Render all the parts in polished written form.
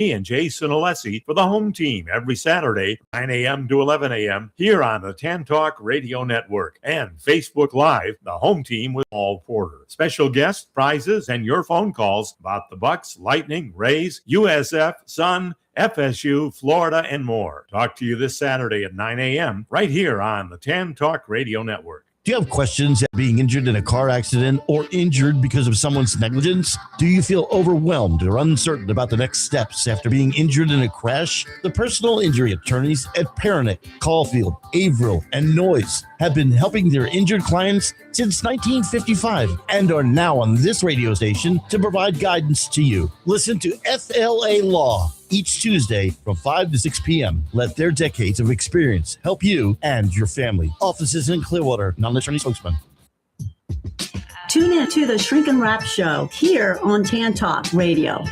me and Jason Alessi for the home team every Saturday, 9 a.m. to 11 a.m. here on the Tan Talk Radio Network and Facebook Live, the home team with Paul Porter. Special guests, prizes, and your phone calls about the Bucks, Lightning, Rays, USF, Sun, FSU, Florida, and more. Talk to you this Saturday at 9 a.m. right here on the Tan Talk Radio Network. Do you have questions at being injured in a car accident or injured because of someone's negligence? Do you feel overwhelmed or uncertain about the next steps after being injured in a crash? The personal injury attorneys at Peronick, Caulfield, Averill, and Noyes have been helping their injured clients since 1955 and are now on this radio station to provide guidance to you. Listen to FLA Law each Tuesday from 5 to 6 p.m. Let their decades of experience help you and your family. Offices in Clearwater, non-attorney spokesman. Tune in to the Shrink and Wrap Show here on Tan Talk Radio.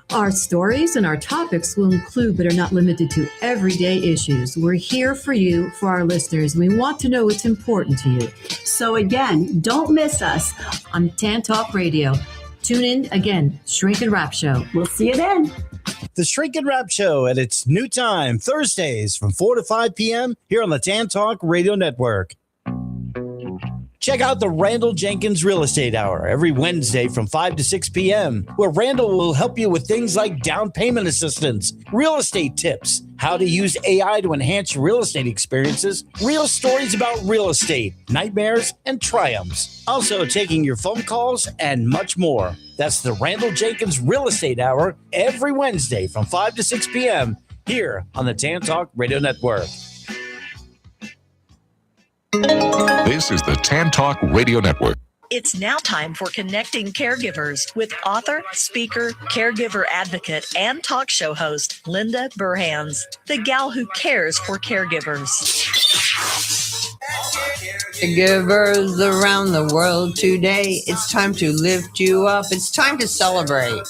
Our stories and our topics will include, but are not limited to, everyday issues. We're here for you, for our listeners. We want to know what's important to you. So again, don't miss us on Tan Talk Radio. Tune in again, Shrink and Wrap Show. We'll see you then. The Shrink and Wrap Show at its new time, Thursdays from 4 to 5 p.m. here on the Tan Talk Radio Network. Check out the Randall Jenkins Real Estate Hour every Wednesday from 5 to 6 p.m., where Randall will help you with things like down payment assistance, real estate tips, how to use AI to enhance your real estate experiences, real stories about real estate, nightmares, and triumphs. Also taking your phone calls and much more. That's the Randall Jenkins Real Estate Hour every Wednesday from 5 to 6 p.m. here on the Tan Talk Radio Network. This is the Tan Talk Radio Network. It's now time for Connecting Caregivers with author, speaker, caregiver advocate, and talk show host Linda Burhans, the gal who cares for caregivers. Caregivers around the world today, it's time to lift you up. It's time to celebrate.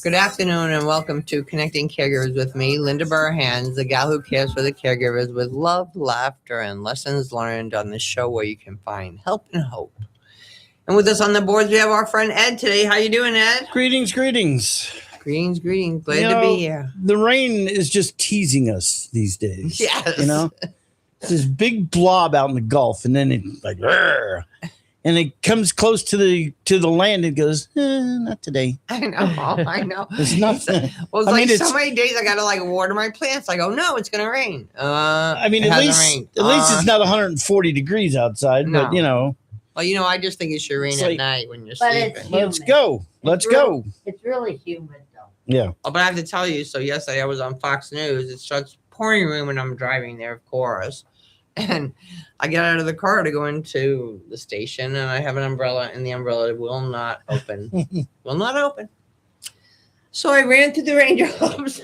Good afternoon and welcome to Connecting Caregivers with me, Linda Burhans, the gal who cares for the caregivers with love, laughter, and lessons learned on this show where you can find help and hope. And with us on the boards, we have our friend Ed today. How you doing, Ed? Greetings. Greetings. Glad to be here. The rain is just teasing us these days. Yes. You know, it's this big blob out in the Gulf, and then it's like, "Rrr," and it comes close to the land and goes, not today. I know. It's not. Well, it's so many days I got to water my plants. I go, no, it's going to rain. At least it's not 140 degrees outside, no. But you know. Well, I just think it should rain at night when you're sleeping. Let's go. It's really humid, though. Yeah. Oh, but I have to tell you, so yesterday I was on Fox News. It starts pouring rain when I'm driving there, of course. And I get out of the car to go into the station, and I have an umbrella, and the umbrella will not open. So I ran through the raindrops.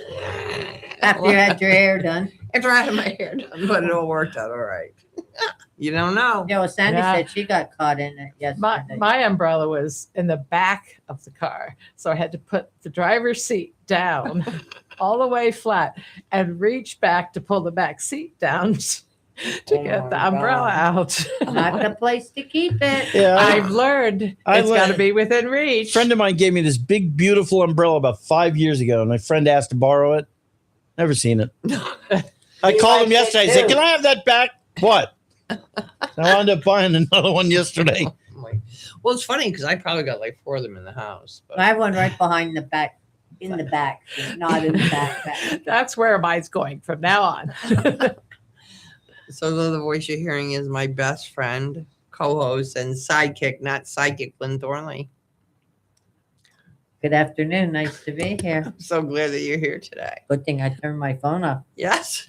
After you had your hair done. After I had my hair done, but it all worked out all right. You don't know. Sandy said she got caught in it yesterday. My umbrella was in the back of the car, so I had to put the driver's seat down all the way flat and reach back to pull the back seat down to get the umbrella out. Not the place to keep it. Yeah, I've learned it's got to be within reach. A friend of mine gave me this big, beautiful umbrella about 5 years ago, and my friend asked to borrow it. Never seen it. I called him yesterday. I said, "Can I have that back?" What? I wound up buying another one yesterday. Well, it's funny because I probably got 4 of them in the house. But I have one right behind the back, in the back, not in the back. That's where mine's going from now on. So the voice you're hearing is my best friend, co-host, and sidekick, not sidekick, Lynn Thornley. Good afternoon. Nice to be here. I'm so glad that you're here today. Good thing I turned my phone off. Yes.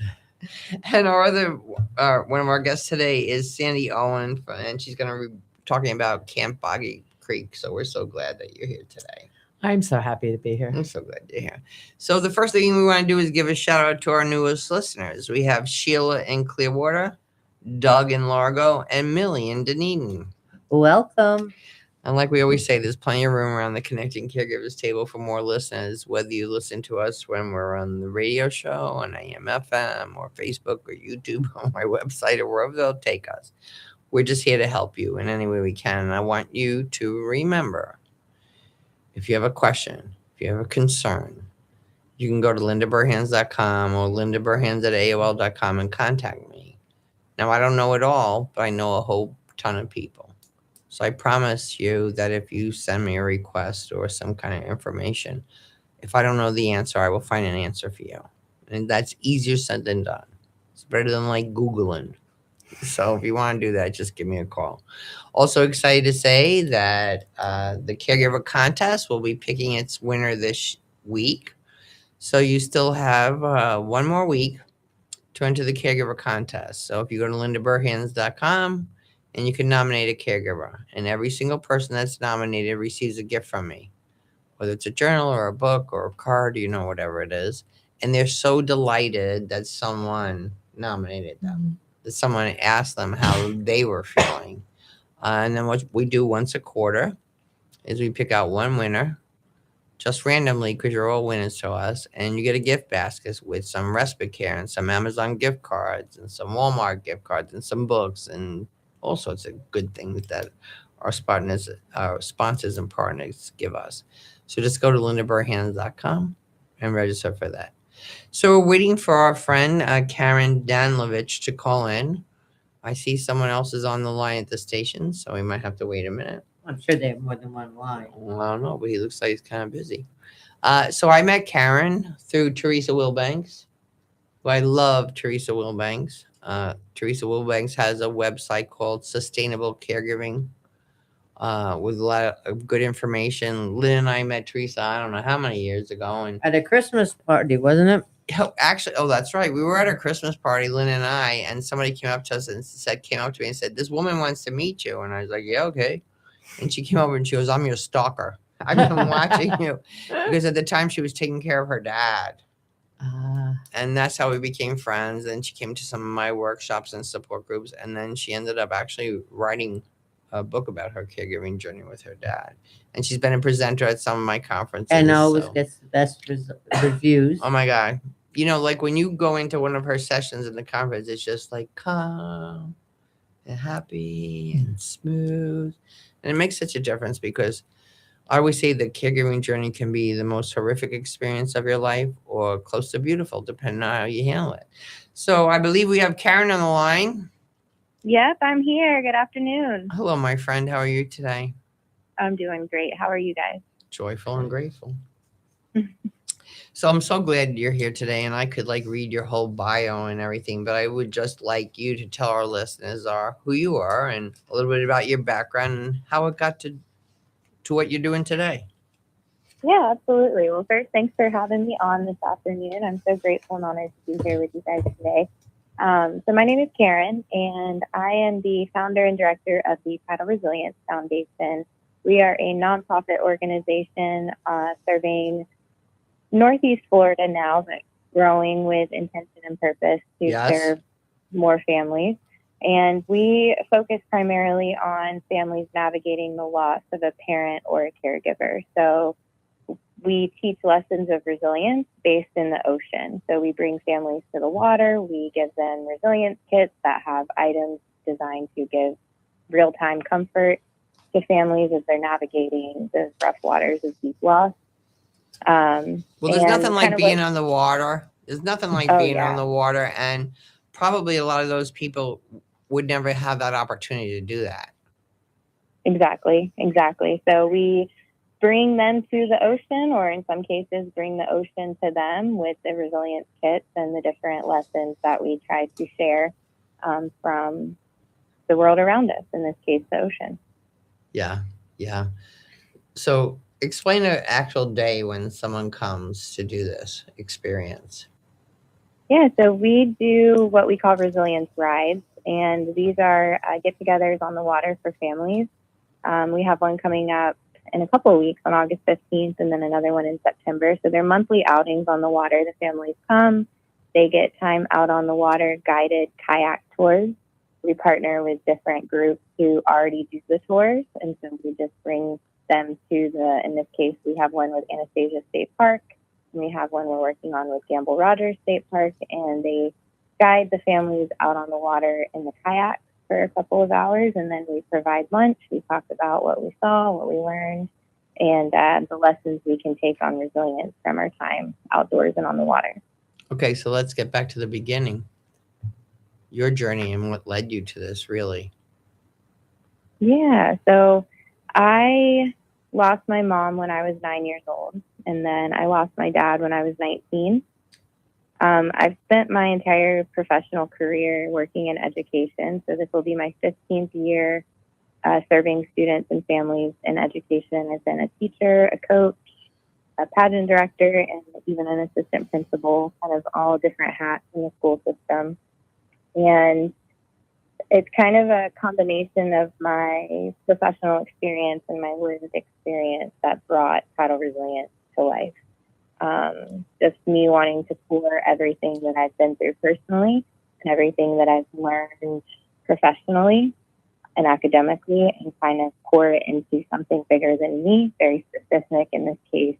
And our other, one of our guests today is Sandy Owen, and she's going to be talking about Camp Boggy Creek. So we're so glad that you're here today. I'm so happy to be here. I'm so glad you're here. So the first thing we want to do is give a shout out to our newest listeners. We have Sheila in Clearwater, Doug in Largo, and Millie in Dunedin. Welcome. And like we always say, there's plenty of room around the Connecting Caregivers table for more listeners, whether you listen to us when we're on the radio show, on AM, FM, or Facebook, or YouTube, or my website, or wherever they'll take us. We're just here to help you in any way we can. And I want you to remember, if you have a question, if you have a concern, you can go to lindaburhans.com or lindaburhans@aol.com and contact me. Now, I don't know it all, but I know a whole ton of people. So I promise you that if you send me a request or some kind of information, if I don't know the answer, I will find an answer for you. And that's easier said than done. It's better than like Googling. So if you want to do that, just give me a call. Also excited to say that the Caregiver Contest will be picking its winner this week. So you still have 1 more week to enter the Caregiver Contest. So if you go to lindaburhans.com and you can nominate a caregiver, and every single person that's nominated receives a gift from me, whether it's a journal or a book or a card, whatever it is. And they're so delighted that someone nominated them, that someone asked them how they were feeling. And then what we do once a quarter is we pick out one winner, just randomly, because you're all winners to us, and you get a gift basket with some respite care and some Amazon gift cards and some Walmart gift cards and some books and all sorts of good things that our sponsors and partners give us. So just go to lindaburhans.com and register for that. So we're waiting for our friend Karen Danlovich to call in. I see someone else is on the line at the station, so we might have to wait a minute. I'm sure they have more than one line. Well, I don't know, but he looks like he's kind of busy. So I met Karen through Teresa Wilbanks. I love Teresa Wilbanks. Teresa Wilbanks has a website called Sustainable Caregiving with a lot of good information. Lynn and I met Teresa, I don't know how many years ago. And At a Christmas party, wasn't it? actually, that's right. We were at a Christmas party, Lynn and I, and somebody came up to us and came up to me and said, "This woman wants to meet you." And I was like, "Yeah, okay." And she came over and she goes, "I'm your stalker. I've been watching you." Because at the time she was taking care of her dad. And that's how we became friends. And she came to some of my workshops and support groups. And then she ended up actually writing a book about her caregiving journey with her dad. And she's been a presenter at some of my conferences. And always gets the best reviews. Oh my God. Like when you go into one of her sessions in the conference, it's just like calm and happy and smooth. And it makes such a difference because I always say the caregiving journey can be the most horrific experience of your life or close to beautiful, depending on how you handle it. So I believe we have Karen on the line. Yep, I'm here. Good afternoon. Hello, my friend. How are you today? I'm doing great. How are you guys? Joyful and grateful. So I'm so glad you're here today, and I could read your whole bio and everything, but I would just like you to tell our listeners who you are and a little bit about your background and how it got to what you're doing today. Yeah, absolutely. Well, first, thanks for having me on this afternoon. I'm so grateful and honored to be here with you guys today. So my name is Karen, and I am the founder and director of the Tidal Resilience Foundation. We are a nonprofit organization serving Northeast Florida now, but growing with intention and purpose to serve more families. And we focus primarily on families navigating the loss of a parent or a caregiver. So we teach lessons of resilience based in the ocean. So we bring families to the water. We give them resilience kits that have items designed to give real-time comfort to families as they're navigating the rough waters of deep loss. Well, there's nothing like being on the water. There's nothing like being on the water. And probably a lot of those people would never have that opportunity to do that. Exactly. So we bring them to the ocean, or in some cases, bring the ocean to them with the resilience kits and the different lessons that we try to share from the world around us, in this case, the ocean. Yeah. So explain an actual day when someone comes to do this experience. Yeah, so we do what we call resilience rides, and these are get-togethers on the water for families. We have one coming up in a couple of weeks on August 15th, and then another one in September. So they're monthly outings on the water. The families come, they get time out on the water, guided kayak tours. We partner with different groups who already do the tours, and so we just bring them to in this case, we have one with Anastasia State Park, and we have one we're working on with Gamble Rogers State Park, and they guide the families out on the water in the kayaks for a couple of hours, and then we provide lunch. We talk about what we saw, what we learned, and the lessons we can take on resilience from our time outdoors and on the water. Okay, so let's get back to the beginning. Your journey and what led you to this, really. Yeah, so I lost my mom when I was 9 years old, and then I lost my dad when I was 19. I've spent my entire professional career working in education, so this will be my 15th year serving students and families in education. I've been a teacher, a coach, a pageant director, and even an assistant principal, kind of all different hats in the school system. And it's kind of a combination of my professional experience and my lived experience that brought Tidal Resilience to life. Just me wanting to pour everything that I've been through personally and everything that I've learned professionally and academically, and kind of pour it into something bigger than me, very specific in this case,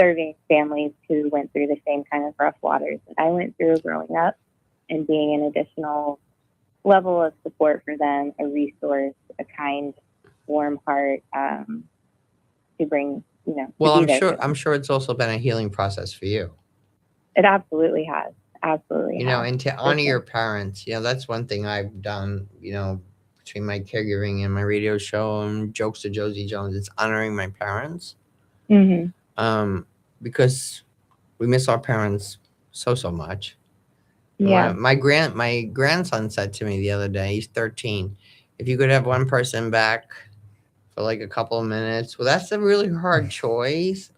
serving families who went through the same kind of rough waters that I went through growing up, and being an additional level of support for them, a resource, a kind, warm heart to bring, Well, I'm sure it's also been a healing process for you. It absolutely has. Absolutely. And to honor your parents, that's one thing I've done, between my caregiving and my radio show and Jokes to Josie Jones, it's honoring my parents. Mm-hmm. Because we miss our parents so much. Yeah. My grandson said to me the other day, he's 13, if you could have one person back for like a couple of minutes, well, that's a really hard choice.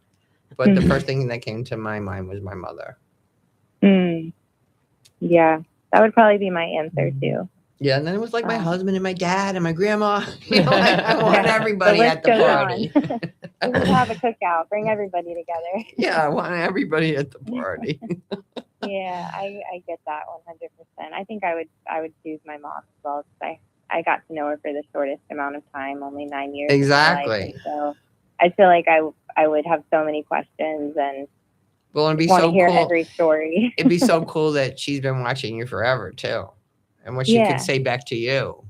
But the first thing that came to my mind was my mother. Yeah, that would probably be my answer too. Yeah, and then it was like my husband and my dad and my grandma. I want everybody at the party. We would have a cookout, bring everybody together. Yeah, I want everybody at the party. Yeah, I get that 100%. I think I would choose my mom as well, because I got to know her for the shortest amount of time, only 9 years. Exactly. So I feel like I would have so many questions and it'd be want so to hear cool. every story. It'd be so cool that she's been watching you forever too, and what she could say back to you.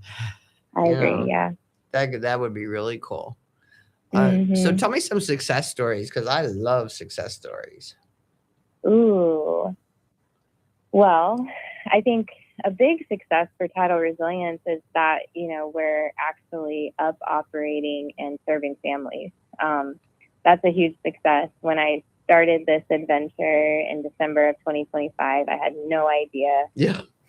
I agree. Yeah, that would be really cool. Mm-hmm. So tell me some success stories, because I love success stories. Ooh. Well, I think a big success for Tidal Resilience is that, we're actually up, operating, and serving families. That's a huge success. When I started this adventure in December of 2025, I had no idea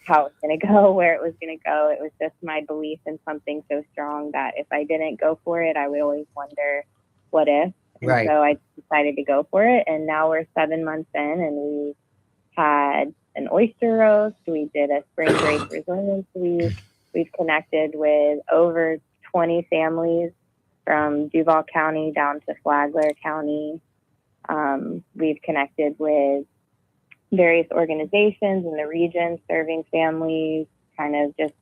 how it was going to go, where it was going to go. It was just my belief in something so strong that if I didn't go for it, I would always wonder, what if? And so I decided to go for it. And now we're 7 months in, and we had an oyster roast. We did a spring break resilience week. We've connected with over 20 families from Duval County down to Flagler County. We've connected with various organizations in the region serving families, kind of just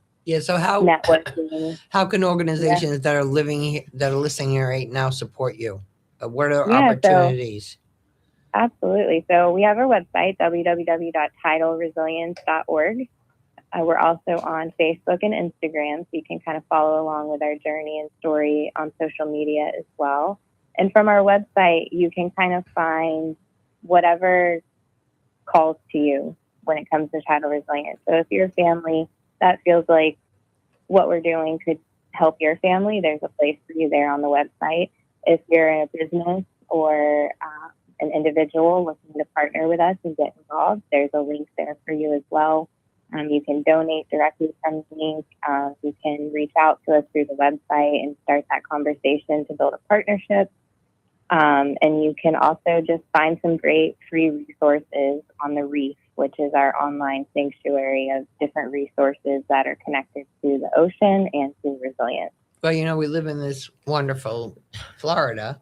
so networking. How can organizations that are listening here right now support you? What are opportunities? Absolutely. So we have our website, www.tidalresilience.org. We're also on Facebook and Instagram, so you can kind of follow along with our journey and story on social media as well. And from our website, you can kind of find whatever calls to you when it comes to Tidal Resilience. So if you're a family that feels like what we're doing could help your family, there's a place for you there on the website. If you're in a business or an individual looking to partner with us and get involved, there's a link there for you as well. You can donate directly from the link. You can reach out to us through the website and start that conversation to build a partnership. And you can also just find some great free resources on the Reef, which is our online sanctuary of different resources that are connected to the ocean and to resilience. Well, we live in this wonderful Florida,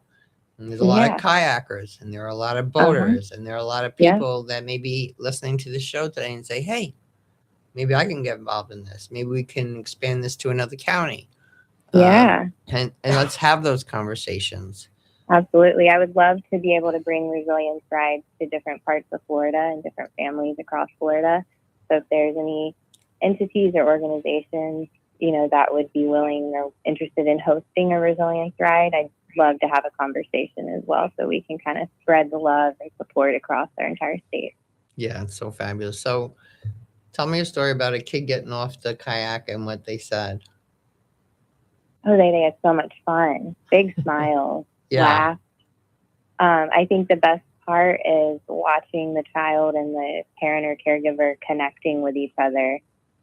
and there's a lot of kayakers, and there are a lot of boaters, and there are a lot of people that may be listening to the show today and say, hey, maybe I can get involved in this. Maybe we can expand this to another county. And let's have those conversations. Absolutely. I would love to be able to bring resilience rides to different parts of Florida and different families across Florida. So if there's any entities or organizations, that would be willing or interested in hosting a resilience ride, I'd love to have a conversation as well, so we can kind of spread the love and support across our entire state. Yeah, it's so fabulous. So tell me a story about a kid getting off the kayak and what they said. Oh, they had so much fun. Big smiles, laugh. I think the best part is watching the child and the parent or caregiver connecting with each other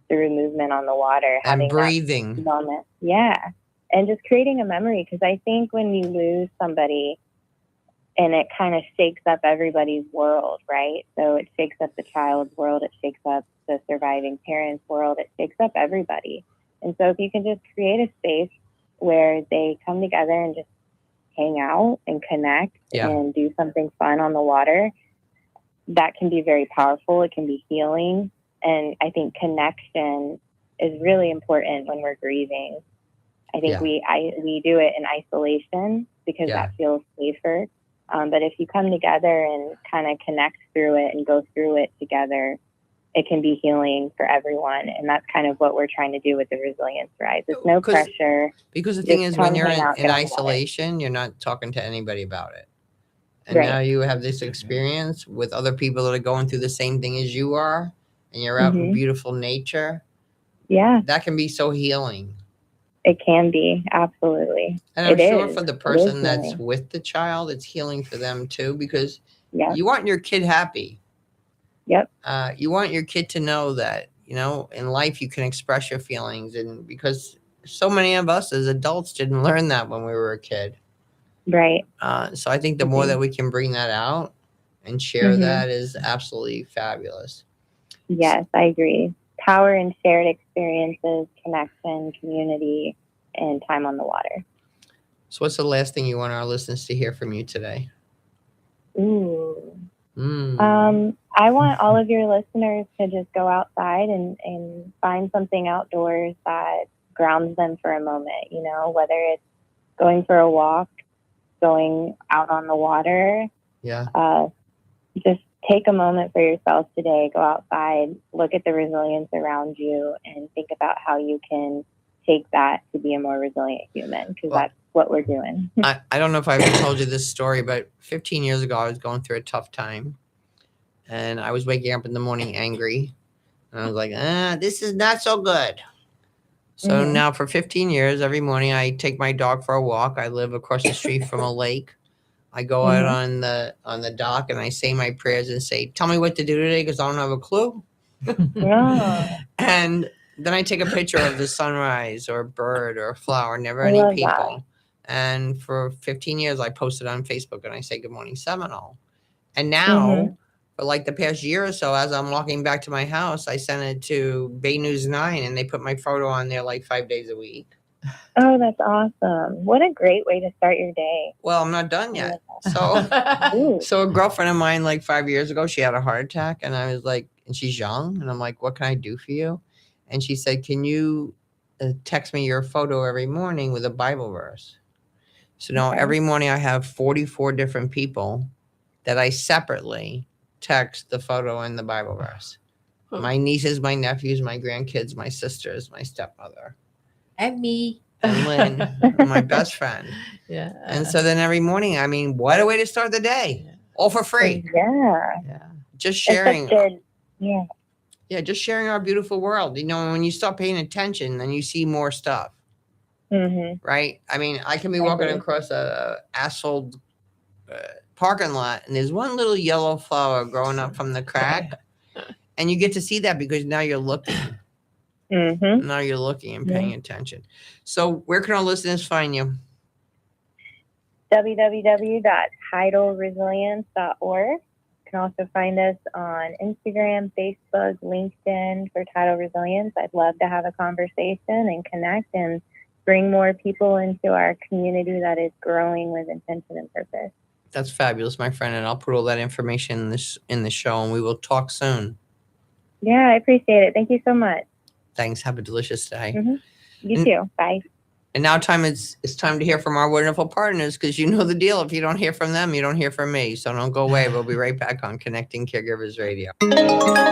through movement on the water. And having breathing. that moment. Yeah. And just creating a memory, because I think when you lose somebody, and it kind of shakes up everybody's world, right? So it shakes up the child's world, it shakes up the surviving parent's world, it shakes up everybody. And so if you can just create a space where they come together and just hang out and connect and do something fun on the water, that can be very powerful. It can be healing. And I think connection is really important when we're grieving. I think we do it in isolation because that feels safer. But if you come together and kind of connect through it and go through it together, it can be healing for everyone. And that's kind of what we're trying to do with the Resilience Rise. It's no pressure. Because the thing is, when you're in isolation, you're not talking to anybody about it. And now you have this experience with other people that are going through the same thing as you are, and you're out in beautiful nature. Yeah. That can be so healing. It can be, absolutely. And I'm sure for the person that's with the child, it's healing for them too, because you want your kid happy. Yep. You want your kid to know that, you know, in life you can express your feelings. And because so many of us as adults didn't learn that when we were a kid. Right. So I think the more that we can bring that out and share that is absolutely fabulous. Yes, I agree. Power in shared experiences, connection, community, and time on the water. So what's the last thing you want our listeners to hear from you today? Ooh. I want all of your listeners to just go outside and find something outdoors that grounds them for a moment, you know, whether it's going for a walk, going out on the water. Just take a moment for yourself today. Go outside, look at the resilience around you, and think about how you can take that to be a more resilient human, because that's what we're doing. I don't know if I ever told you this story, but 15 years ago, I was going through a tough time. And I was waking up in the morning angry. And I was like, this is not so good. So now for 15 years, every morning I take my dog for a walk. I live across the street from a lake. I go out on the dock and I say my prayers and say, tell me what to do today because I don't have a clue. And then I take a picture of the sunrise or a bird or a flower, never any people. And for 15 years, I posted on Facebook and I say, good morning, Seminole. And now, for like the past year or so, as I'm walking back to my house, I sent it to Bay News 9 and they put my photo on there like 5 days a week. Oh, that's awesome. What a great way to start your day. Well, I'm not done yet. So a girlfriend of mine, like 5 years ago, she had a heart attack and I was like, and she's young. And I'm like, what can I do for you? And she said, can you text me your photo every morning with a Bible verse? So now every morning I have 44 different people that I separately text the photo and the Bible verse. My nieces, my nephews, my grandkids, my sisters, my stepmother. And me. And Lynn, my best friend. Yeah. And so then every morning, I mean, what a way to start the day. All for free. Yeah. Just sharing. Yeah, just sharing our beautiful world. You know, when you start paying attention, then you see more stuff. Right? I mean, I can be walking across a asphalt parking lot and there's one little yellow flower growing up from the crack. And you get to see that because now you're looking. Now you're looking and paying attention. So where can our listeners find you? www.tidalresilience.org. You can also find us on Instagram, Facebook, LinkedIn for Tidal Resilience. I'd love to have a conversation and connect and bring more people into our community that is growing with intention and purpose. That's fabulous, my friend. And I'll put all that information in the show and we will talk soon. Yeah, I appreciate it. Thank you so much. Thanks. Have a delicious day. You too. Bye. And now it's time to hear from our wonderful partners, because you know the deal. If you don't hear from them, you don't hear from me. So don't go away. We'll be right back on Connecting Caregivers Radio.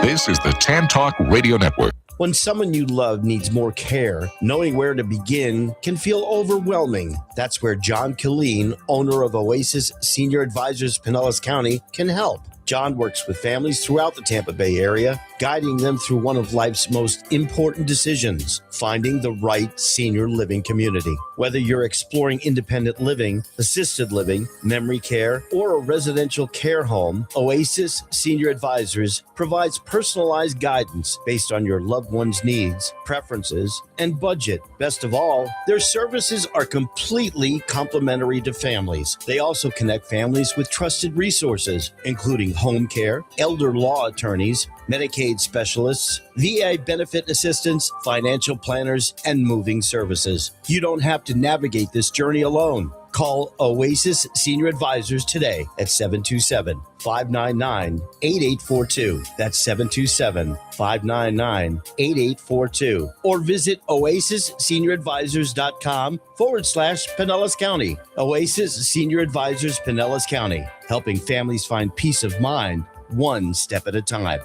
This is the Tan Talk Radio Network. When someone you love needs more care, knowing where to begin can feel overwhelming. That's where John Killeen, owner of Oasis Senior Advisors, Pinellas County, can help. John works with families throughout the Tampa Bay area, guiding them through one of life's most important decisions, finding the right senior living community. Whether you're exploring independent living, assisted living, memory care, or a residential care home, Oasis Senior Advisors provides personalized guidance based on your loved one's needs, preferences, and budget. Best of all, their services are completely complimentary to families. They also connect families with trusted resources, including home care, elder law attorneys, Medicaid specialists, VA benefit assistants, financial planners, and moving services. You don't have to navigate this journey alone. Call Oasis Senior Advisors today at 727-599-8842. That's 727-599-8842. Or visit oasisssenioradvisors.com/Pinellas County. Oasis Senior Advisors, Pinellas County, helping families find peace of mind one step at a time.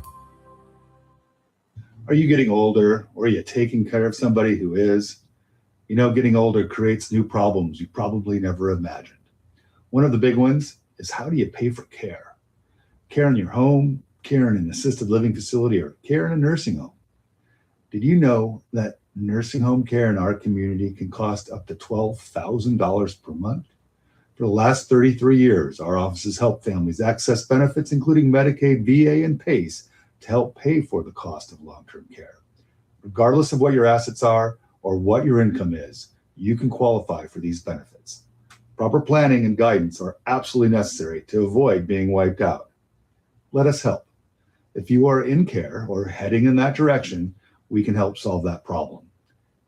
Are you getting older, or are you taking care of somebody who is? You know, getting older creates new problems you probably never imagined. One of the big ones is, how do you pay for care? Care in your home, care in an assisted living facility, or care in a nursing home. Did you know that nursing home care in our community can cost up to $12,000 per month? For the last 33 years, our office has helped families access benefits, including Medicaid, VA, and PACE, to help pay for the cost of long-term care. Regardless of what your assets are or what your income is, you can qualify for these benefits. Proper planning and guidance are absolutely necessary to avoid being wiped out. Let us help. If you are in care or heading in that direction, we can help solve that problem.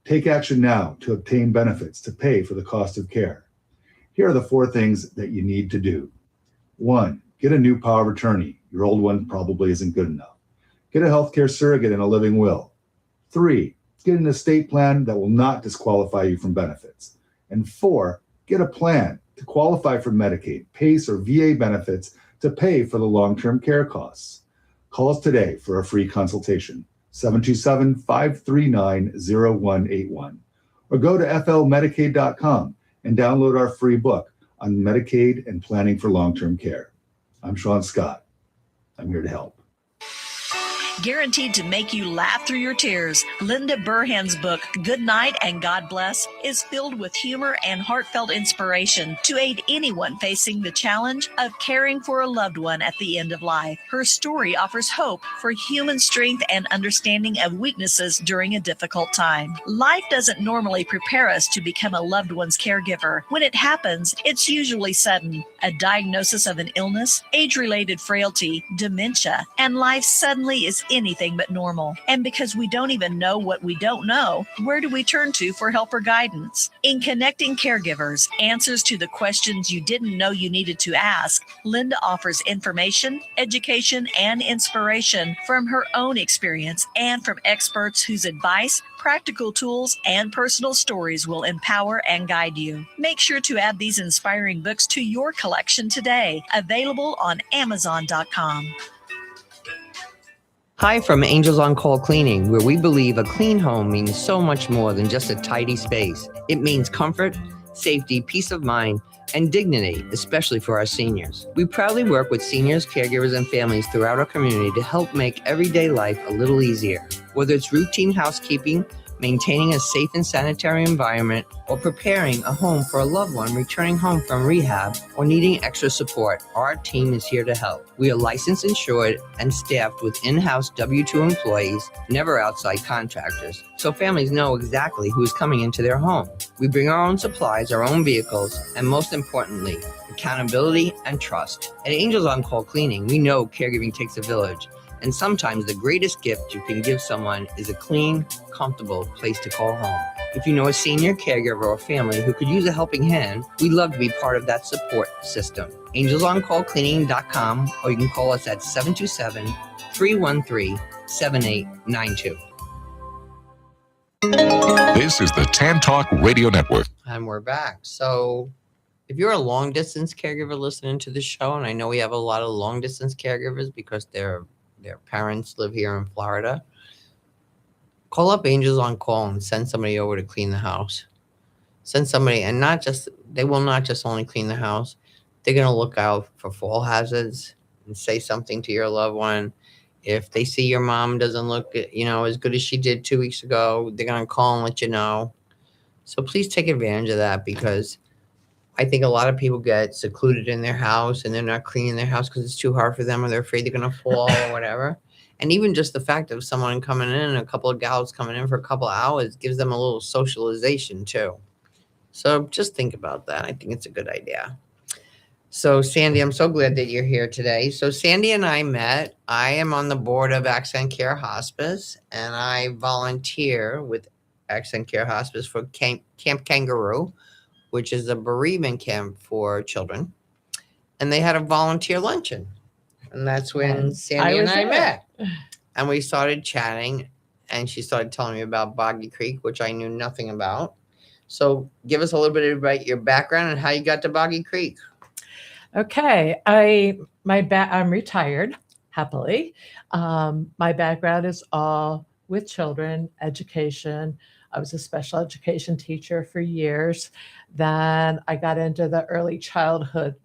Take action now to obtain benefits to pay for the cost of care. Here are the 4 things that you need to do. 1, get a new power of attorney. Your old one probably isn't good enough. Get a healthcare surrogate and a living will. 3, get an estate plan that will not disqualify you from benefits. And 4, get a plan to qualify for Medicaid, PACE, or VA benefits to pay for the long-term care costs. Call us today for a free consultation, 727-539-0181, or go to flmedicaid.com and download our free book on Medicaid and planning for long-term care. I'm Sean Scott. I'm here to help. Guaranteed to make you laugh through your tears, Linda Burhan's book, Good Night and God Bless, is filled with humor and heartfelt inspiration to aid anyone facing the challenge of caring for a loved one at the end of life. Her story offers hope for human strength and understanding of weaknesses during a difficult time. Life doesn't normally prepare us to become a loved one's caregiver. When it happens, it's usually sudden. A diagnosis of an illness, age-related frailty, dementia, and life suddenly is anything but normal. And because we don't even know what we don't know, where do we turn to for help or guidance? In Connecting Caregivers, Answers to the Questions You Didn't Know You Needed to Ask, Linda offers information, education, and inspiration from her own experience and from experts whose advice, practical tools, and personal stories will empower and guide you. Make sure to add these inspiring books to your collection today. Available on Amazon.com. Hi from Angels on Call Cleaning, where we believe a clean home means so much more than just a tidy space. It means comfort, safety, peace of mind, and dignity, especially for our seniors. We proudly work with seniors, caregivers, and families throughout our community to help make everyday life a little easier. Whether it's routine housekeeping, maintaining a safe and sanitary environment, or preparing a home for a loved one returning home from rehab or needing extra support, our team is here to help. We are licensed, insured, and staffed with in-house W-2 employees, never outside contractors, so families know exactly who is coming into their home. We bring our own supplies, our own vehicles, and most importantly, accountability and trust. At Angels on Call Cleaning, we know caregiving takes a village, and sometimes the greatest gift you can give someone is a clean, comfortable place to call home. If you know a senior caregiver or family who could use a helping hand, we'd love to be part of that support system. AngelsOnCallCleaning.com, or you can call us at 727-313-7892. This is the Tan Talk Radio Network. And we're back. So if you're a long distance caregiver listening to the show, and I know we have a lot of long distance caregivers because their parents live here in Florida, call up Angels on Call and send somebody over to clean the house. Send somebody, and they will not just only clean the house. They're going to look out for fall hazards and say something to your loved one. If they see your mom doesn't look, as good as she did 2 weeks ago, they're going to call and let you know. So please take advantage of that, because I think a lot of people get secluded in their house and they're not cleaning their house because it's too hard for them, or they're afraid they're going to fall or whatever. And even just the fact of someone coming in, a couple of gals coming in for a couple of hours, gives them a little socialization too. So just think about that. I think it's a good idea. So Sandy, I'm so glad that you're here today. So Sandy and I met. I am on the board of Accent Care Hospice, and I volunteer with Accent Care Hospice for Camp Kangaroo, which is a bereavement camp for children. And they had a volunteer luncheon. And that's when Sandy and I met. And we started chatting, and she started telling me about Boggy Creek, which I knew nothing about. So give us a little bit about your background and how you got to Boggy Creek. Okay. I'm retired, happily. My background is all with children, education. I was a special education teacher for years. Then I got into the early childhood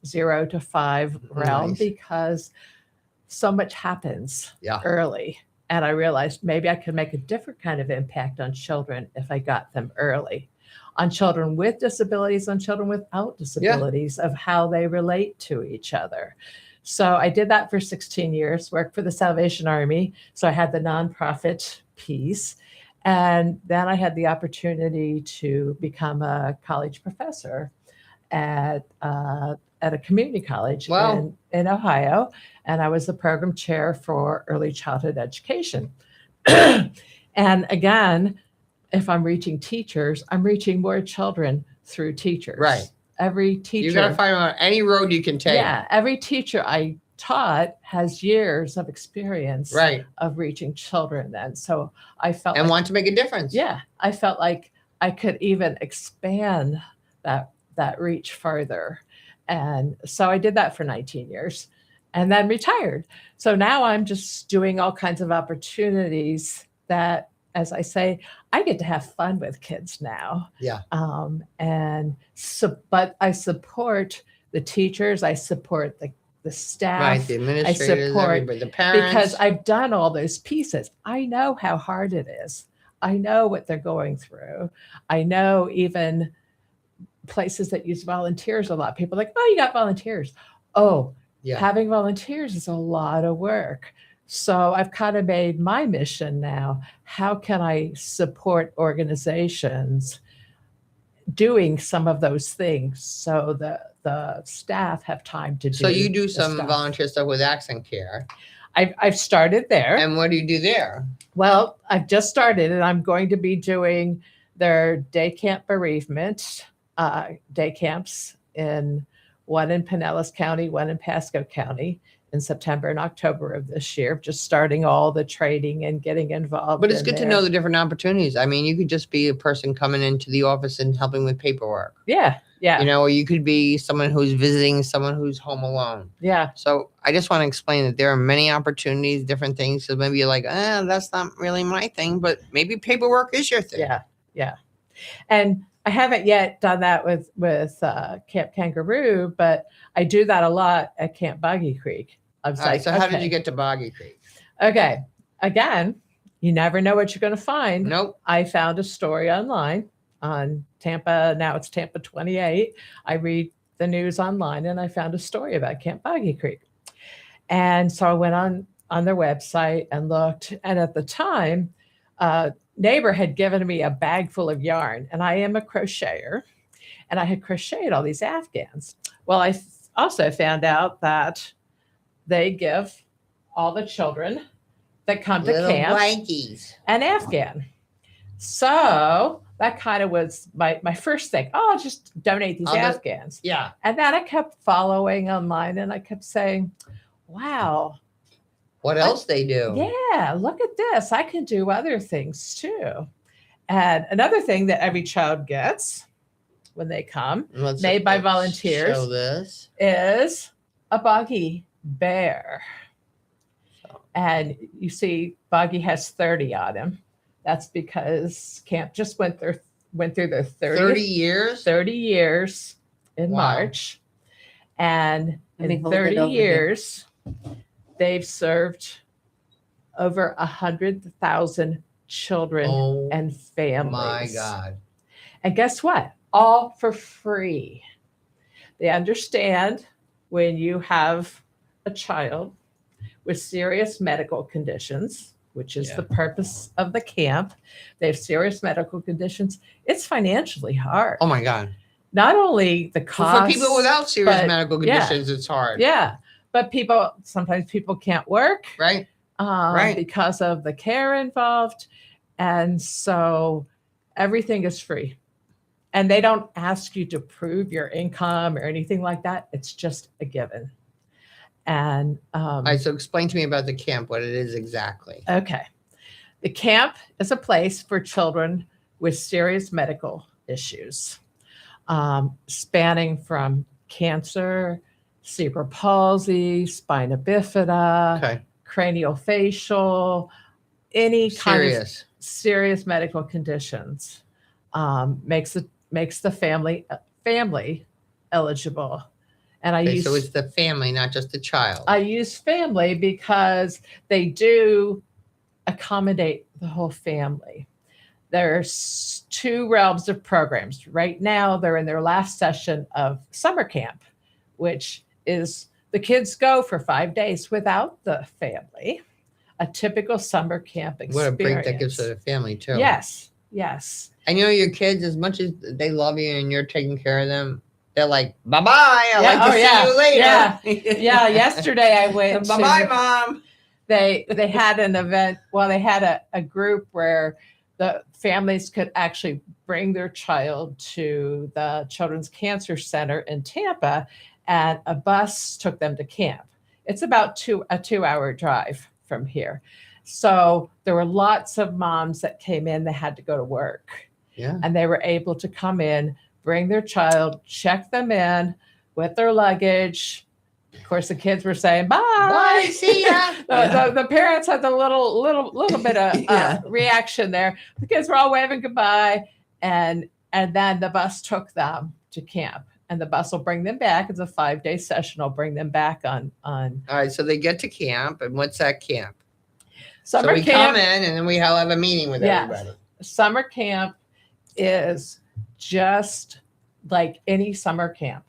0 to 5 realm because so much happens early. And I realized maybe I could make a different kind of impact on children if I got them early. On children with disabilities, on children without disabilities, of how they relate to each other. So I did that for 16 years, worked for the Salvation Army. So I had the nonprofit piece. And then I had the opportunity to become a college professor at a community college in Ohio. And I was the program chair for early childhood education. And again, if I'm reaching teachers, I'm reaching more children through teachers. Right. Every teacher. You got to find out any road you can take. Yeah. Every teacher I taught has years of experience of reaching children then. So I felt want to make a difference. Yeah. I felt like I could even expand that reach further. And so I did that for 19 years and then retired. So now I'm just doing all kinds of opportunities that, as I say, I get to have fun with kids now. Yeah. But I support the teachers. I support the staff. Right, the administrators, I support everybody, the parents. Because I've done all those pieces. I know how hard it is. I know what they're going through. I know even places that use volunteers a lot. People are like, oh, you got volunteers. Oh, having volunteers is a lot of work. So I've kind of made my mission now. How can I support organizations doing some of those things so that the staff have time to do? So you do some volunteer stuff with Accent Care. I've started there. And what do you do there? Well, I've just started, and I'm going to be doing their day camp bereavement day camps, one in Pinellas County, one in Pasco County, in September and October of this year, just starting all the training and getting involved. But it's good to know the different opportunities. I mean, you could just be a person coming into the office and helping with paperwork. Yeah. Or you could be someone who's visiting someone who's home alone. Yeah. So I just want to explain that there are many opportunities, different things. So maybe you're like, that's not really my thing, but maybe paperwork is your thing. Yeah. And I haven't yet done that with Camp Kangaroo, but I do that a lot at Camp Boggy Creek. So how did you get to Boggy Creek? Okay. Again, you never know what you're going to find. Nope. I found a story online on Tampa. Now it's Tampa 28. I read the news online and I found a story about Camp Boggy Creek. And so I went on their website and looked. And at the time, neighbor had given me a bag full of yarn, and I am a crocheter, and I had crocheted all these Afghans. Well, I also found out that they give all the children that come to camp blankies an Afghan. So that kind of was my first thing. Oh, I'll just donate these Afghans. Yeah. And then I kept following online, and I kept saying, wow. What else they do? Yeah, look at this. I can do other things too. And another thing that every child gets when they come, Let's made by volunteers, show this. is a Boggy bear. And you see Boggy has 30 on him. That's because camp just went through their 30 years? 30 years in March. And in 30 years, they've served over 100,000 children and families. My God. And guess what? All for free. They understand when you have a child with serious medical conditions, which is the purpose of the camp. They have serious medical conditions. It's financially hard. Oh my God. Not only the cost. For people without serious medical conditions, it's hard. Yeah. But sometimes people can't work. Right. Because of the care involved. And so everything is free. And they don't ask you to prove your income or anything like that. It's just a given. And all right, so explain to me about the camp, what it is exactly. Okay. The camp is a place for children with serious medical issues, spanning from cancer, cerebral palsy, spina bifida, craniofacial, any kind of serious medical conditions. Makes the family eligible. And so it's the family, not just the child. I use family because they do accommodate the whole family. There's 2 realms of programs. Right now, they're in their last session of summer camp, which is the kids go for 5 days without the family. A typical summer camp experience. What a break that gives to the family, too. Yes. And your kids, as much as they love you and you're taking care of them, they're like, bye-bye. I'd like to see you later. Yeah. Yesterday I went bye-bye, Mom. They had an event. Well, they had a group where the families could actually bring their child to the Children's Cancer Center in Tampa, and a bus took them to camp. It's about a 2-hour drive from here. So there were lots of moms that came in. They had to go to work. Yeah. And they were able to come in, bring their child, check them in with their luggage. Of course, the kids were saying, bye. Bye, see ya. The parents had the little bit of reaction there. The kids were all waving goodbye. And then the bus took them to camp. And the bus will bring them back. It's a 5-day session. I'll bring them back on. All right, so they get to camp. And what's that camp? Summer so we camp, come in and then we have a meeting with everybody. Summer camp is just like any summer camp.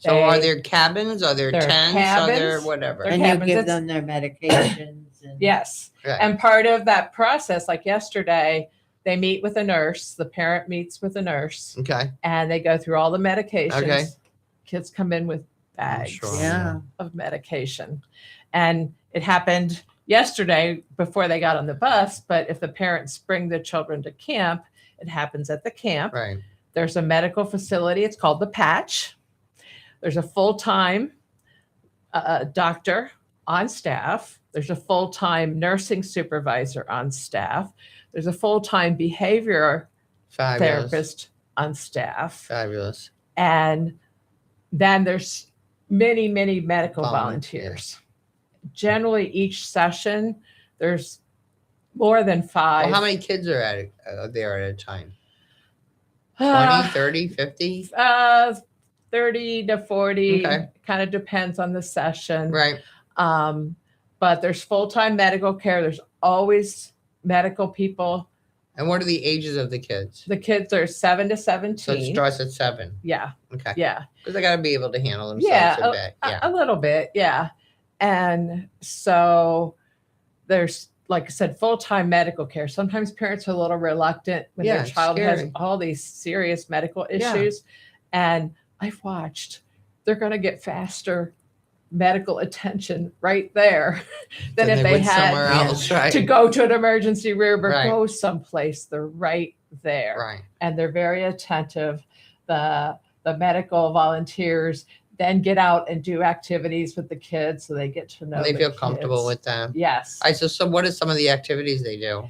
So are there cabins? Are there tents? Are there whatever? And you give them their medications. Yes. Right. And part of that process, like yesterday, they meet with a nurse. The parent meets with a nurse. Okay. And they go through all the medications. Okay. Kids come in with bags of medication. And it happened yesterday before they got on the bus. But if the parents bring the children to camp, it happens at the camp. Right. There's a medical facility. It's called the Patch. There's a full-time doctor on staff. There's a full-time nursing supervisor on staff. There's a full-time behavior therapist on staff. Fabulous. And then there's many, many medical volunteers. Generally, each session, there's more than 5. Well, how many kids are there at a time? 20, 30, 50? 30 to 40. Kind of depends on the session. Right. But there's full-time medical care. There's always medical people. And what are the ages of the kids? The kids are 7 to 17. So it starts at 7. Yeah. Okay. Yeah. Because they got to be able to handle themselves a bit. Yeah. A little bit. Yeah. And so there's, like I said, full-time medical care. Sometimes parents are a little reluctant when their child has all these serious medical issues. And I've watched, they're going to get faster medical attention right there than if they had to go to an emergency room or go someplace. They're right there. Right. And they're very attentive. The medical volunteers then get out and do activities with the kids so they get to know they feel comfortable with them. Yes. So what are some of the activities they do?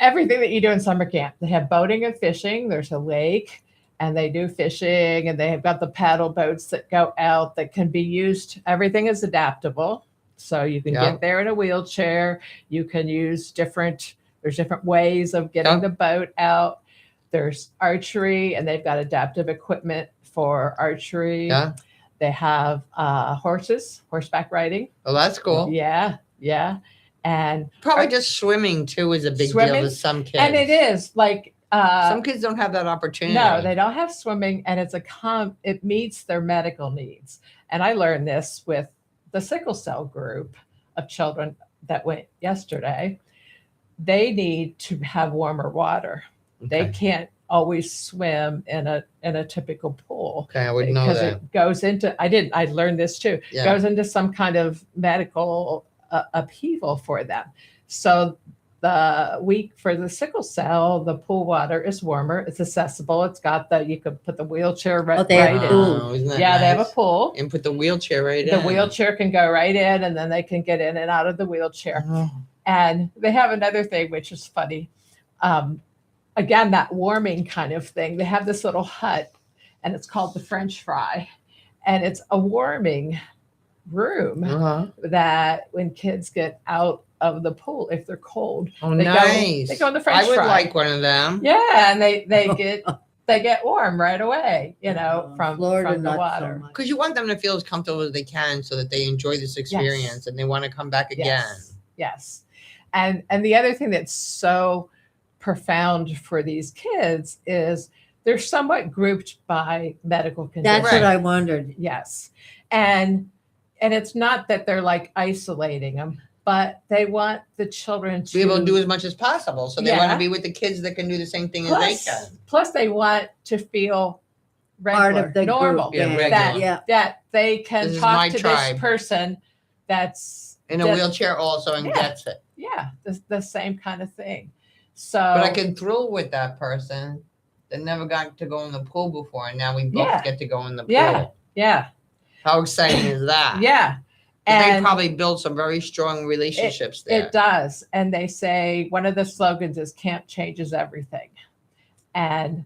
everything that you do in summer camp. They have boating and fishing. There's a lake, and they do fishing, and they have got the paddle boats that go out that can be used. Everything is adaptable. So you can get there in a wheelchair. You can use there's different ways of getting the boat out. There's archery, and they've got adaptive equipment for archery. Yeah. They have horseback riding. Oh, that's cool. Yeah. And probably just swimming too is a big deal with some kids. And it is like some kids don't have that opportunity. No, they don't have swimming, and it meets their medical needs. And I learned this with the sickle cell group of children that went yesterday. They need to have warmer water. Okay. They can't always swim in a typical pool. Okay, I would know that. Because it goes into, I learned this too. Yeah. Goes into some kind of medical upheaval for them. So the week for the sickle cell, the pool water is warmer. It's accessible. It's got you could put the wheelchair right in. Isn't that nice? They have a pool. And put the wheelchair right in. The wheelchair can go right in, and then they can get in and out of the wheelchair. Oh. And they have another thing, which is funny. Again, that warming kind of thing. They have this little hut, and it's called the French Fry. And it's a warming room that when kids get out of the pool, if they're cold, they go in the French Fry. I would like one of them. Yeah, and they get warm right away, from the water. Because you want them to feel as comfortable as they can so that they enjoy this experience and they want to come back again. Yes. And the other thing that's so profound for these kids is they're somewhat grouped by medical conditions. That's what I wondered. Yes. And it's not that they're like isolating them, but they want the children to be able to do as much as possible. So they want to be with the kids that can do the same thing as they can. Plus they want to feel regular, part of the normal. That they can talk to this person that's in a wheelchair also and gets it. Yeah, the same kind of thing. So, but I can thrill with that person that never got to go in the pool before, and now we both get to go in the pool. Yeah. How exciting is that? Yeah. And they probably build some very strong relationships there. It does. And they say one of the slogans is camp changes everything. And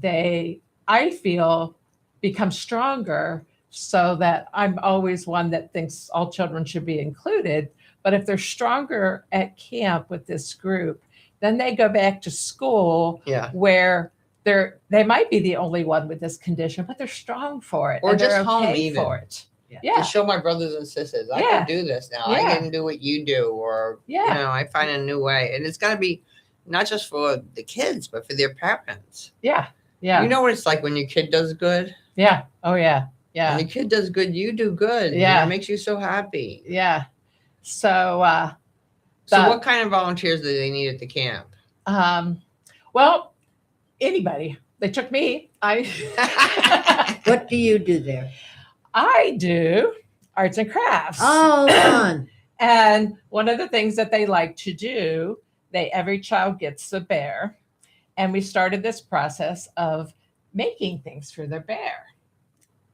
I feel, become stronger so that I'm always one that thinks all children should be included. But if they're stronger at camp with this group, then they go back to school where they might be the only one with this condition, but they're strong for it. Or just home even. For it. Yeah. To show my brothers and sisters, I can do this now. I can do what you do, or I find a new way. And it's got to be not just for the kids, but for their parents. Yeah. Yeah. You know what it's like when your kid does good? Yeah. Oh yeah. Yeah. When your kid does good, you do good. Yeah. It makes you so happy. Yeah. So what kind of volunteers do they need at the camp? Well, anybody. They took me. What do you do there? I do arts and crafts. Oh, fun. And one of the things that they like to do, every child gets a bear. And we started this process of making things for their bear.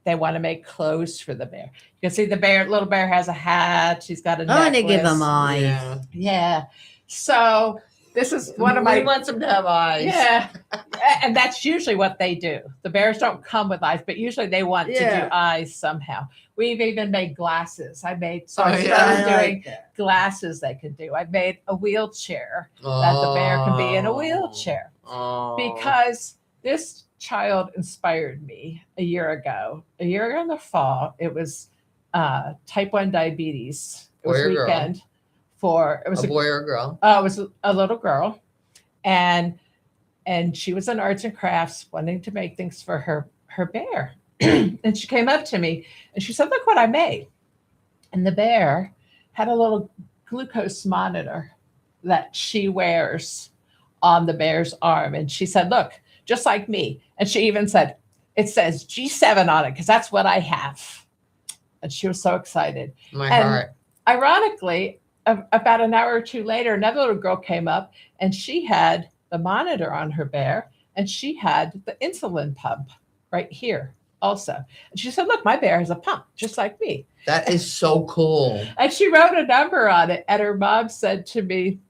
They want to make clothes for the bear. You can see the little bear has a hat. She's got a necklace. And they give them eyes. Yeah. So this is one of my... We want them to have eyes. Yeah. And that's usually what they do. The bears don't come with eyes, but usually they want to do eyes somehow. We've even made glasses. I started doing glasses they could do. I made a wheelchair that the bear can be in a wheelchair. Because this child inspired me a year ago in the fall. It was type 1 diabetes. It was weekend. It was a boy or a girl? It was a little girl, and she was in arts and crafts, wanting to make things for her bear. And she came up to me and she said, "Look what I made." And the bear had a little glucose monitor that she wears on the bear's arm, and she said, "Look, just like me." And she even said, "It says G7 on it because that's what I have." And she was so excited. My heart. Ironically, about an hour or two later, another little girl came up and she had the monitor on her bear and she had the insulin pump right here also. And she said, "Look, my bear has a pump just like me." That is so cool. And she wrote a number on it. And her mom said to me,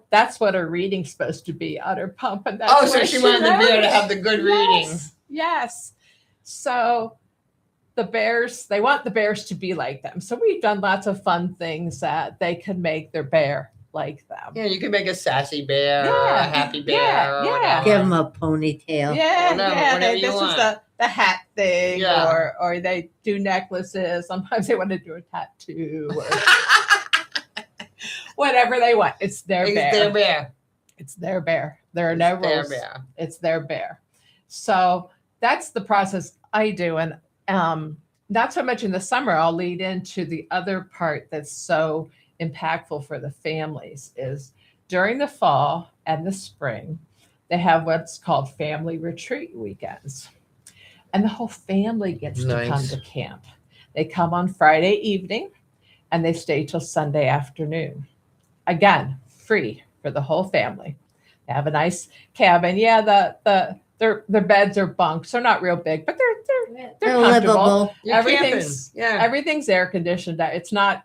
that's what her reading's supposed to be on her pump. And that's So where she wanted to be able to wrote have the good reading. Yes. So the bears, they want the bears to be like them. So we've done lots of fun things that they can make their bear like them. Yeah, you can make a sassy bear or a happy bear or whatever. Give them a ponytail. Whatever you This want. is the hat thing, Yeah. or they do necklaces. Sometimes they want to do a tattoo or whatever they want. It's their bear. Their bear. It's their bear. There are no Their rules. bear. It's their bear. So that's the process I do. And not so much in the summer, I'll lead into the other part that's so impactful for the families is during the fall and the spring, they have what's called family retreat weekends. And the whole family gets to come to camp. They come on Friday evening and they stay till Sunday afternoon. Again, free for the whole family. They have a nice cabin. Yeah, their beds are bunks. They're not real big, but they're comfortable. Everything's air conditioned. It's not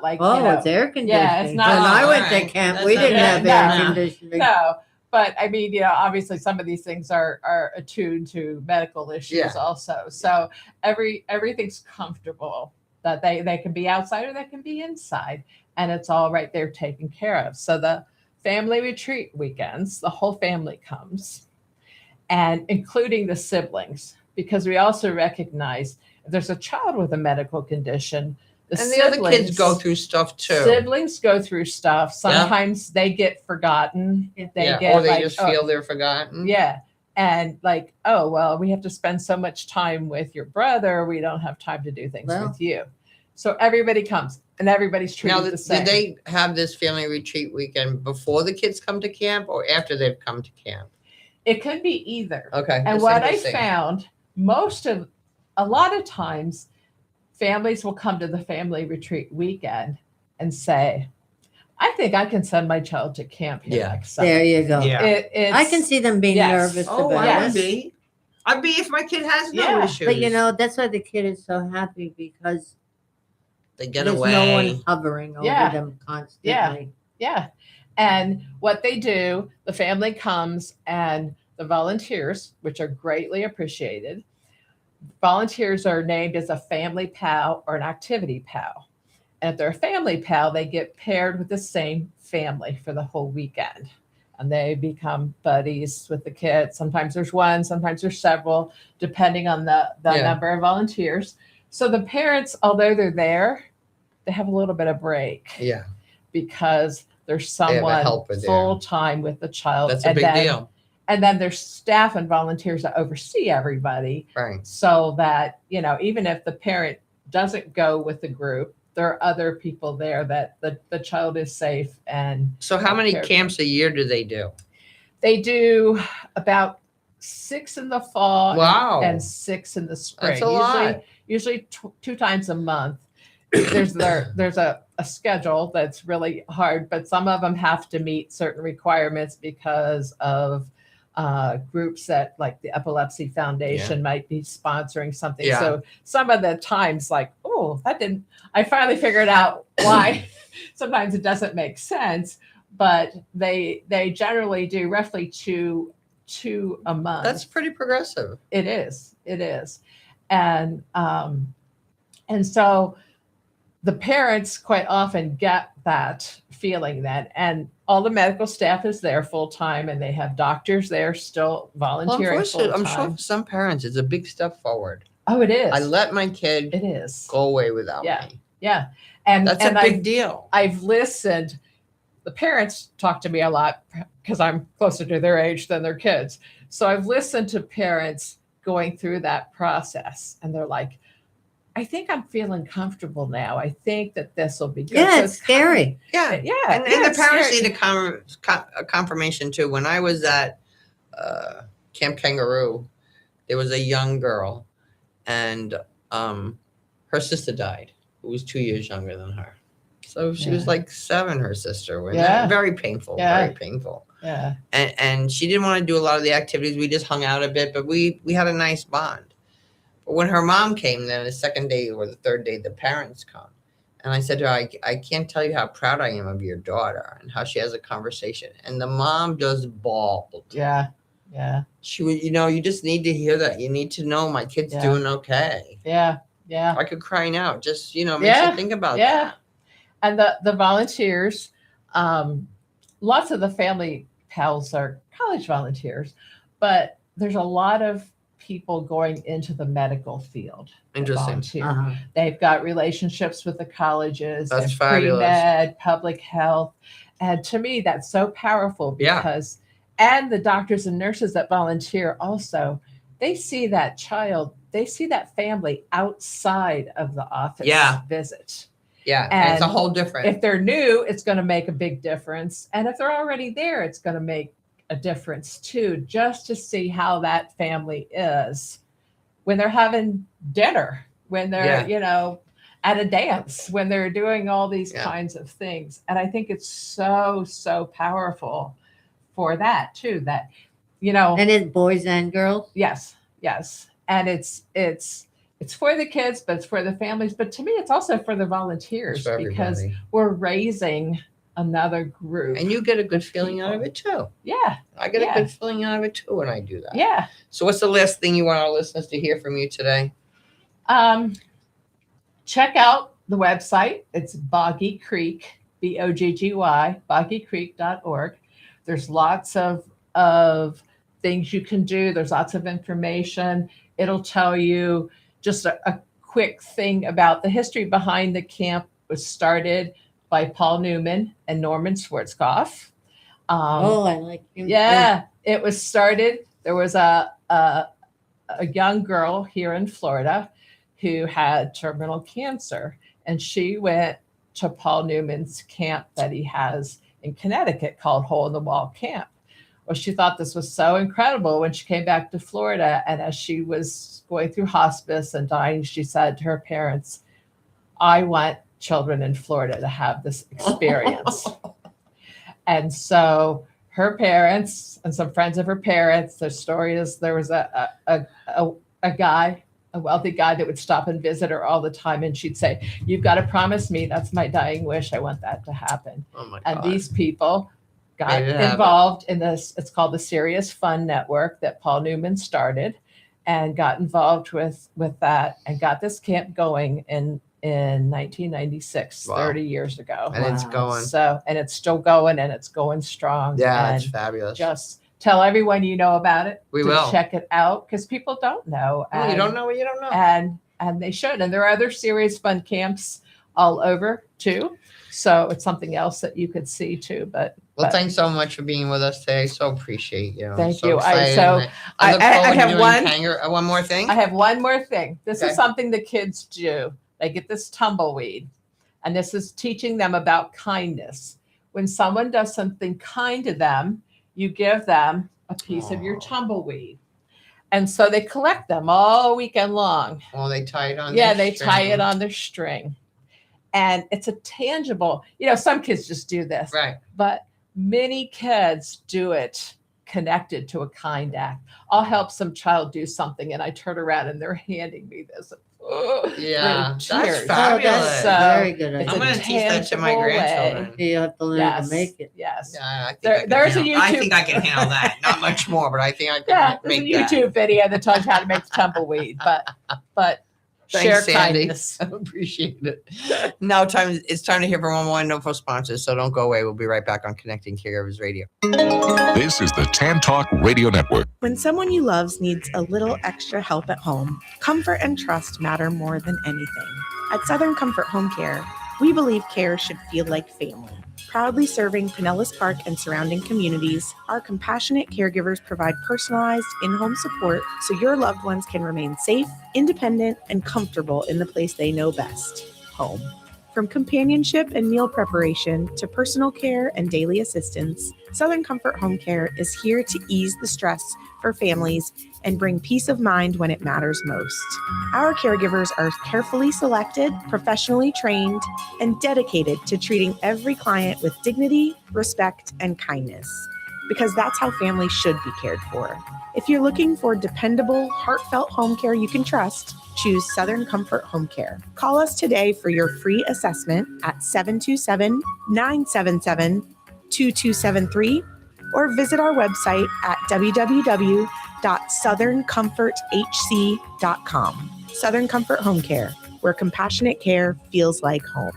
like it's air conditioning. Yeah, it's not. When I went to camp, we didn't have air conditioning. No, but I mean, obviously some of these things are attuned to medical issues also. So everything's comfortable that they can be outside or they can be inside, and it's all right there taken care of. So the family retreat weekends, the whole family comes, and including the siblings, because we also recognize if there's a child with a medical condition, the other kids go through stuff too. Siblings go through stuff. Sometimes they get forgotten. Or they just feel they're forgotten. Yeah. And like, oh, well, we have to spend so much time with your brother. We don't have time to do things with you. So everybody comes and everybody's treated the same. Did they have this family retreat weekend before the kids come to camp or after they've come to camp? It could be either. Okay. And what I found, a lot of times, families will come to the family retreat weekend and say, I think I can send my child to camp here next summer. There you go. Yeah. I can see them being nervous about it. I would be. I'd be if my kid has no issues. But that's why the kid is so happy because they get there's away. no one hovering over them constantly. Yeah. And what they do, the family comes and the volunteers, which are greatly appreciated, volunteers are named as a family pal or an activity pal. And if they're a family pal, they get paired with the same family for the whole weekend. And they become buddies with the kids. Sometimes there's one, sometimes there's several, depending on the number of volunteers. So the parents, although they're there, they have a little bit of break. Yeah. Because there's someone full time with the child. That's a big deal. And then there's staff and volunteers that oversee everybody. Right. So that, even if the parent doesn't go with the group, there are other people there that the child is safe. And so how many camps a year do they do? They do about 6 in the fall. Wow. And 6 in the spring. That's a lot. Usually 2 times a month. There's a schedule that's really hard, but some of them have to meet certain requirements because of groups that like the Epilepsy Foundation might be sponsoring something. Yeah. So some of the times I finally figured out why sometimes it doesn't make sense, but they generally do roughly two a month. That's pretty progressive. It is. And so the parents quite often get that feeling then, and all the medical staff is there full time, and they have doctors there still volunteering full time. I'm sure for some parents it's a big step forward. Oh, it is. I let my kid go away without me. Yeah. And that's a big deal. I've listened. The parents talk to me a lot because I'm closer to their age than their kids. So I've listened to parents going through that process, and they're like, I think I'm feeling comfortable now. I think that this will be good. Yeah, it's scary. Yeah. And the parents need a confirmation too. When I was at Camp Kangaroo, there was a young girl, and her sister died, who was 2 years younger than her. So she was like 7, her sister. Very painful, very painful. Yeah. And she didn't want to do a lot of the activities. We just hung out a bit, but we had a nice bond. But when her mom came, then the second day or the third day, the parents come. And I said to her, I can't tell you how proud I am of your daughter and how she has a conversation. And the mom just bawled. Yeah. Yeah. She would, you just need to hear that. You need to know my kid's doing okay. Yeah. Yeah. I could cry now. Just, makes you think about that. And the volunteers, lots of the family pals are college volunteers, but there's a lot of people going into the medical field. Interesting. They've got relationships with the colleges. That's and fabulous. Pre-med, public health. And to me, that's so powerful because, and the doctors and nurses that volunteer also, they see that child, they see that family outside of the office visit. Yeah, and it's a whole different. If they're new, it's going to make a big difference. And if they're already there, it's going to make a difference too, just to see how that family is when they're having dinner, when they're, at a dance, when they're doing all these kinds of things. And I think it's so powerful for that too, that, And it's boys and girls? Yes. And it's for the kids, but it's for the families. But to me, it's also for the volunteers because we're raising another group. And you get a good feeling out of it too. Yeah. I get a good feeling out of it too when I do that. Yeah. So what's the last thing you want our listeners to hear from you today? Check out the website. It's Boggy Creek, BOGGY, boggycreek.org. There's lots of things you can do. There's lots of information. It'll tell you just a quick thing about the history behind the camp. Was started by Paul Newman and Norman Schwarzkopf. I like him. Yeah, it was started. There was a young girl here in Florida who had terminal cancer, and she went to Paul Newman's camp that he has in Connecticut called Hole in the Wall Camp. Well, she thought this was so incredible when she came back to Florida, and as she was going through hospice and dying, she said to her parents, I want children in Florida to have this experience. And so her parents and some friends of her parents, their story is there was a guy, a wealthy guy that would stop and visit her all the time. And she'd say, you've got to promise me, that's my dying wish. I want that to happen. Oh my and God. These people got involved in this. It's called the Serious Fun Network that Paul Newman started, and got involved with that and got this camp going in 1996, 30 years ago. And it's going. So, and it's still going, and it's going strong. Yeah, and it's fabulous. Just tell everyone you know about it. We to will. Check it out, because people don't know. Well, you don't know what you don't know. And they should. And there are other Serious Fun camps all over too. So it's something else that you could see too. But thanks so much for being with us today. So appreciate you. Thank you. I have one more thing. I have one more thing. This is something the kids do. They get this tumbleweed, and this is teaching them about kindness. When someone does something kind to them, you give them a piece of your tumbleweed. And so they collect them all weekend long. Oh, they tie it on. They tie it on their string. And it's a tangible, some kids just do this. Right. But many kids do it connected to a kind act. I'll help some child do something, and I turn around and they're handing me this. Yeah, that's Oh, fabulous. that's very good. I'm going to teach that to my grandchildren. You have to learn to make it. Yes. Yeah, There's a YouTube. I think I can handle that. Not much more, but I think I can there's make a that. YouTube video that tells you how to make the tumbleweed. But share Thanks, Sandy. kindness. I appreciate it. Now it's time to hear from one of my wonderful sponsors, so don't go away. We'll be right back on Connecting Caregivers Radio. This is the Tan Talk Radio Network. When someone you love needs a little extra help at home, comfort and trust matter more than anything. At Southern Comfort Home Care, we believe care should feel like family. Proudly serving Pinellas Park and surrounding communities, our compassionate caregivers provide personalized in-home support so your loved ones can remain safe, independent, and comfortable in the place they know best, home. From companionship and meal preparation to personal care and daily assistance, Southern Comfort Home Care is here to ease the stress for families and bring peace of mind when it matters most. Our caregivers are carefully selected, professionally trained, and dedicated to treating every client with dignity, respect, and kindness. because that's how families should be cared for. If you're looking for dependable, heartfelt home care you can trust, choose Southern Comfort Home Care. Call us today for your free assessment at 727-977-2273 or visit our website at www.southerncomforthc.com. Southern Comfort Home Care, where compassionate care feels like home.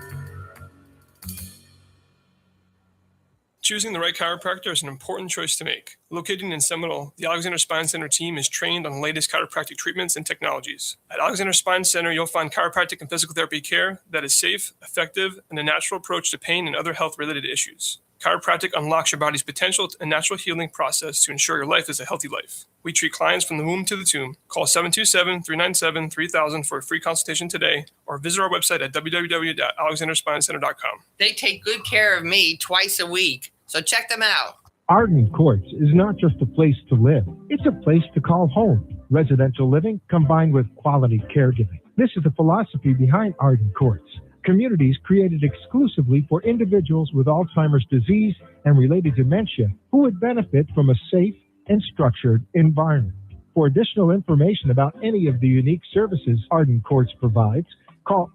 Choosing the right chiropractor is an important choice to make. Located in Seminole, the Alexander Spine Center team is trained on the latest chiropractic treatments and technologies. At Alexander Spine Center, you'll find chiropractic and physical therapy care that is safe, effective, and a natural approach to pain and other health-related issues. Chiropractic unlocks your body's potential and natural healing process to ensure your life is a healthy life. We treat clients from the womb to the tomb. Call 727-397-3000 for a free consultation today, or visit our website at www.alexanderspinecenter.com. They take good care of me twice a week, so check them out. Arden Courts is not just a place to live. It's a place to call home. Residential living combined with quality caregiving. This is the philosophy behind Arden Courts. Communities created exclusively for individuals with Alzheimer's disease and related dementia who would benefit from a safe and structured environment. For additional information about any of the unique services Arden Courts provides, call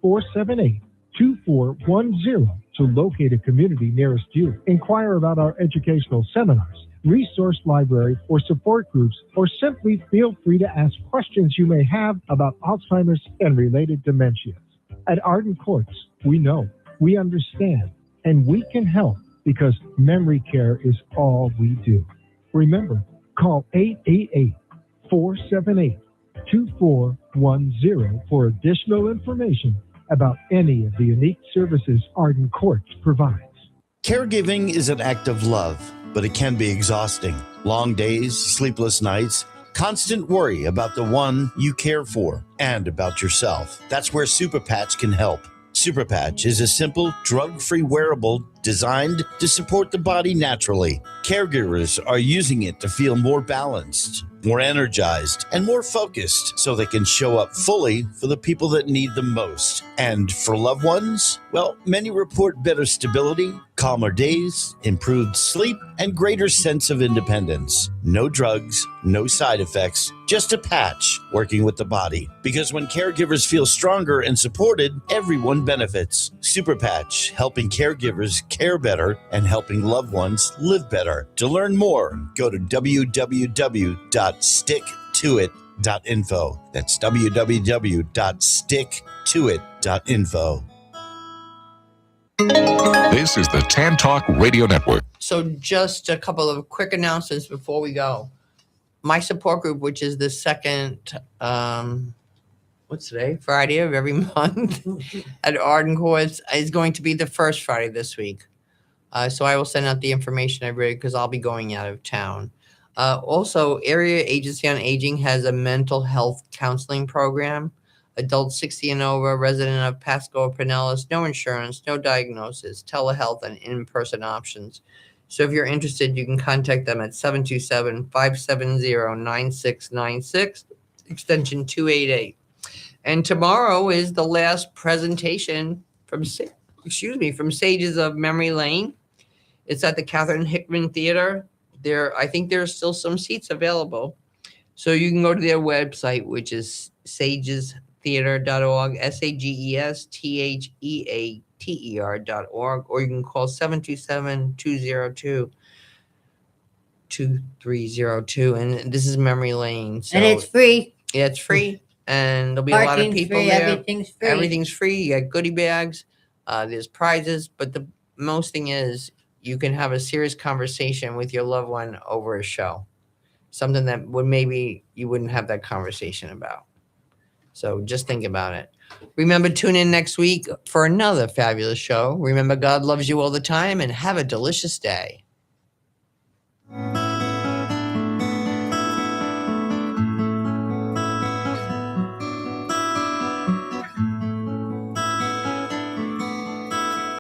888-478-2410 to locate a community nearest you. Inquire about our educational seminars, resource library, or support groups, or simply feel free to ask questions you may have about Alzheimer's and related dementias. At Arden Courts, we know, we understand, and we can help because memory care is all we do. Remember, call 888-478-2410 for additional information about any of the unique services Arden Courts provides. Caregiving is an act of love, but it can be exhausting. Long days, sleepless nights, constant worry about the one you care for and about yourself. That's where Super Patch can help. Super Patch is a simple, drug-free wearable designed to support the body naturally. Caregivers are using it to feel more balanced, more energized, and more focused so they can show up fully for the people that need them most. And for loved ones, well, many report better stability, calmer days, improved sleep, and greater sense of independence. No drugs, no side effects, just a patch working with the body. Because when caregivers feel stronger and supported, everyone benefits. Super Patch, helping caregivers care better and helping loved ones live better. To learn more, go to www.sticktoit.info. That's www.sticktoit.info. This is the Tan Talk Radio Network. So just a couple of quick announcements before we go. My support group, which is the second, what's today? Friday of every month at Arden Courts, is going to be the first Friday this week. So I will send out the information I read because I'll be going out of town. Also, Area Agency on Aging has a mental health counseling program. Adults 60 and over, resident of Pasco or Pinellas, no insurance, no diagnosis, telehealth, and in-person options. So if you're interested, you can contact them at 727-570-9696, extension 288. And tomorrow is the last presentation from Sages of Memory Lane. It's at the Catherine Hickman Theater. I think there's still some seats available. So you can go to their website, which is sagestheater.org, SAGESTHEATER.org, or you can call 727-202-2302. And this is Memory Lane. So, and it's free. Yeah, it's free. And there'll be a lot of people free, there. Everything's free. Everything's free. You got goodie bags. There's prizes. But the most thing is you can have a serious conversation with your loved one over a show. Something that maybe you wouldn't have that conversation about. So just think about it. Remember, tune in next week for another fabulous show. Remember, God loves you all the time, and have a delicious day.